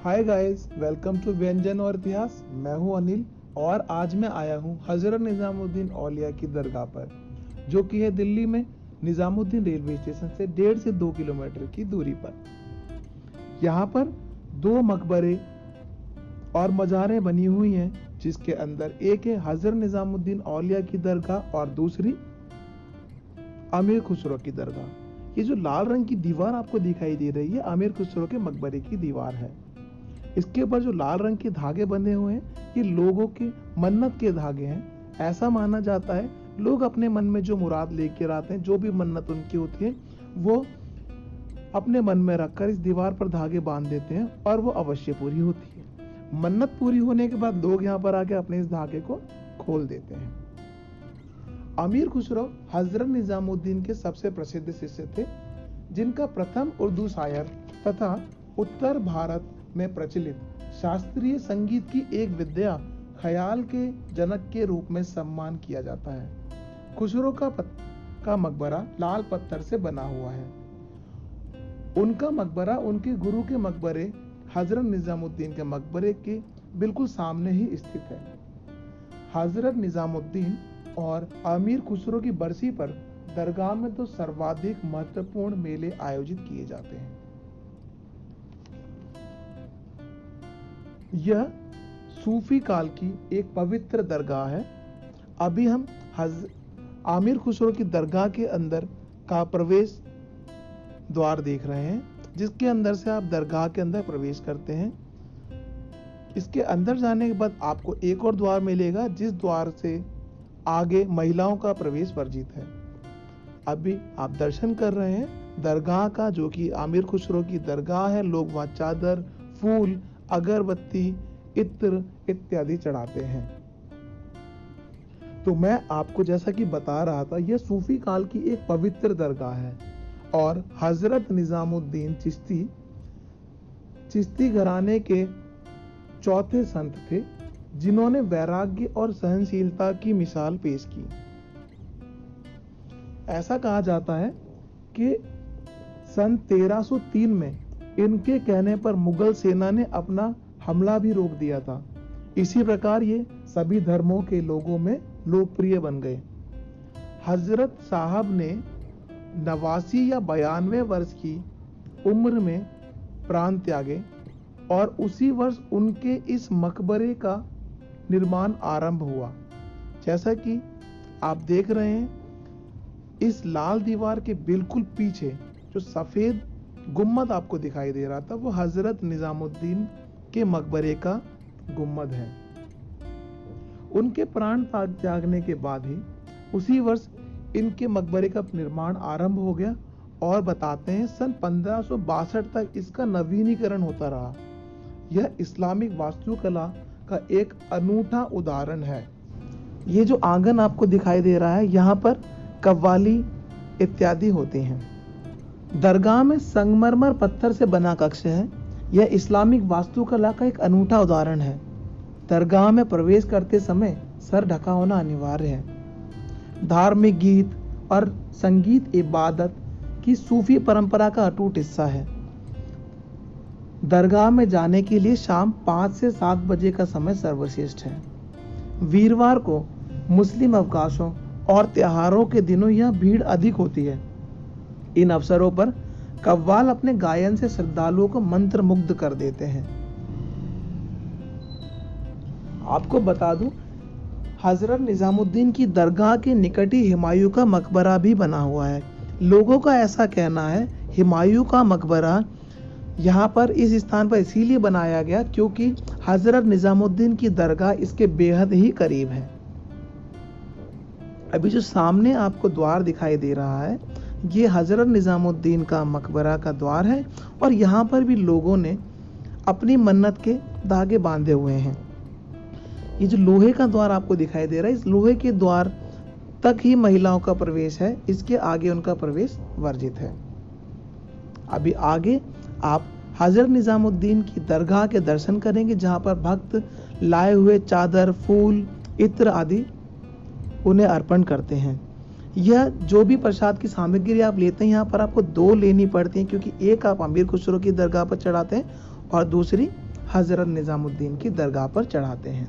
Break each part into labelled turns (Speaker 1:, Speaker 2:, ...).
Speaker 1: Hi guys, welcome to व्यंजन और इतिहास। मैं हूं अनिल और आज मैं आया हूं हजरत निजामुद्दीन औलिया की दरगाह पर, जो कि है दिल्ली में निजामुद्दीन रेलवे स्टेशन से 1.5 से 2 किलोमीटर की दूरी पर। यहाँ पर 2 मकबरे और मज़ारें बनी हुई हैं, जिसके अंदर एक है हजरत निजामुद्दीन औलिया की दरगाह और दूसरी अमीर खुसरो की दरगाह। ये जो लाल रंग की दीवार आपको दिखाई दे रही है, अमीर खुसरो के मकबरे की दीवार है। इसके ऊपर जो लाल रंग के धागे बंधे हुए हैं, ये लोगों के मन्नत के धागे हैं। ऐसा माना जाता है लोग अपने मन में जो मुराद लेकर आते हैं, जो भी मन्नत उनकी होती है, वो अपने मन में रखकर इस दीवार पर धागे बांध देते हैं और वो अवश्य पूरी होती है। मन्नत पूरी होने के बाद लोग यहाँ पर आके अपने इस धागे को खोल देते हैं। अमीर खुसरो हजरत निजामुद्दीन के सबसे प्रसिद्ध शिष्य थे, जिनका प्रथम उर्दू शायर तथा उत्तर भारत में प्रचलित शास्त्रीय संगीत की एक विद्या ख्याल के जनक के रूप में सम्मान किया जाता है। खुसरो का मकबरा लाल पत्थर से बना हुआ है। उनका मकबरा उनके गुरु के मकबरे हजरत निजामुद्दीन के मकबरे के बिल्कुल सामने ही स्थित है। हजरत निजामुद्दीन और अमीर खुसरो की बरसी पर दरगाह में तो सर्वाधिक महत्वपूर्ण मेले आयोजित किए जाते हैं। यह सूफी काल की एक पवित्र दरगाह है। अभी हम आमिर खुसरो की दरगाह के अंदर का प्रवेश द्वार देख रहे हैं, जिसके अंदर से आप दरगाह के अंदर प्रवेश करते हैं। इसके अंदर जाने के बाद आपको एक और द्वार मिलेगा, जिस द्वार से आगे महिलाओं का प्रवेश वर्जित है। अभी आप दर्शन कर रहे हैं दरगाह का, जो कि आमिर खुसरो की दरगाह है। लोग वहाँ चादर, फूल, अगरबत्ती, इत्र इत्यादि चढ़ाते हैं। तो मैं आपको जैसा कि बता रहा था, यह सूफी काल की एक पवित्र दरगाह है और हजरत निजामुद्दीन चिश्ती घराने के चौथे संत थे, जिन्होंने वैराग्य और सहनशीलता की मिसाल पेश की। ऐसा कहा जाता है कि सन 1303 में इनके कहने पर मुगल सेना ने अपना हमला भी रोक दिया था। इसी प्रकार ये सभी धर्मों के लोगों में लोकप्रिय बन गए। हजरत साहब ने 89 या 92 वर्ष की उम्र में प्राण त्यागे और उसी वर्ष उनके इस मकबरे का निर्माण आरंभ हुआ। जैसा कि आप देख रहे हैं, इस लाल दीवार के बिल्कुल पीछे जो सफेद गुम्मद आपको दिखाई दे रहा था, वो हजरत निजामुद्दीन के मकबरे का गुम्मद है। उनके प्राण त्यागने के बाद ही उसी वर्ष इनके मकबरे का निर्माण आरंभ हो गया और बताते हैं सन 1562 तक इसका नवीनीकरण होता रहा। यह इस्लामिक वास्तुकला का एक अनूठा उदाहरण है। ये जो आंगन आपको दिखाई दे रहा है, यहाँ पर कव्वाली इत्यादि होते हैं। दरगाह में संगमरमर पत्थर से बना कक्ष है। यह इस्लामिक वास्तुकला का एक अनूठा उदाहरण है। दरगाह में प्रवेश करते समय सर ढका होना अनिवार्य है। धार्मिक गीत और संगीत इबादत की सूफी परंपरा का अटूट हिस्सा है। दरगाह में जाने के लिए शाम 5 से 7 बजे का समय सर्वश्रेष्ठ है। वीरवार को मुस्लिम अवकाशों और त्योहारों के दिनों यह भीड़ अधिक होती है। इन अवसरों पर कव्वाल अपने गायन से श्रद्धालुओं को मंत्र मुग्ध कर देते हैं। आपको बता दूं, हजरत निजामुद्दीन की दरगाह के निकट ही हुमायूं का मकबरा भी बना हुआ है। लोगों का ऐसा कहना है, हुमायूं का मकबरा यहाँ पर इस स्थान पर इसीलिए बनाया गया क्योंकि हजरत निजामुद्दीन की दरगाह इसके बेहद ही करीब है। अभी जो सामने आपको द्वार दिखाई दे रहा है, ये हजरत निजामुद्दीन का मकबरा का द्वार है और यहाँ पर भी लोगों ने अपनी मन्नत के धागे बांधे हुए हैं। ये जो लोहे का द्वार आपको दिखाई दे रहा है, इस लोहे के द्वार तक ही महिलाओं का प्रवेश है, इसके आगे उनका प्रवेश वर्जित है। अभी आगे आप हजरत निजामुद्दीन की दरगाह के दर्शन करेंगे, जहाँ पर भक्त लाए हुए चादर, फूल, इत्र आदि उन्हें अर्पण करते हैं। यह जो भी प्रसाद की सामग्री आप लेते हैं, यहाँ पर आपको 2 लेनी पड़ती है, क्योंकि एक आप अमीर खुसरो की दरगाह पर चढ़ाते हैं और दूसरी हजरत निजामुद्दीन की दरगाह पर चढ़ाते हैं।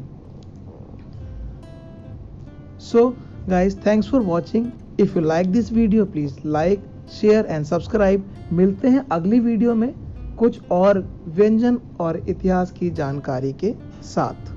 Speaker 1: So guys, thanks for watching. If you like this video please like, share and subscribe. मिलते हैं अगली वीडियो में कुछ और व्यंजन और इतिहास की जानकारी के साथ।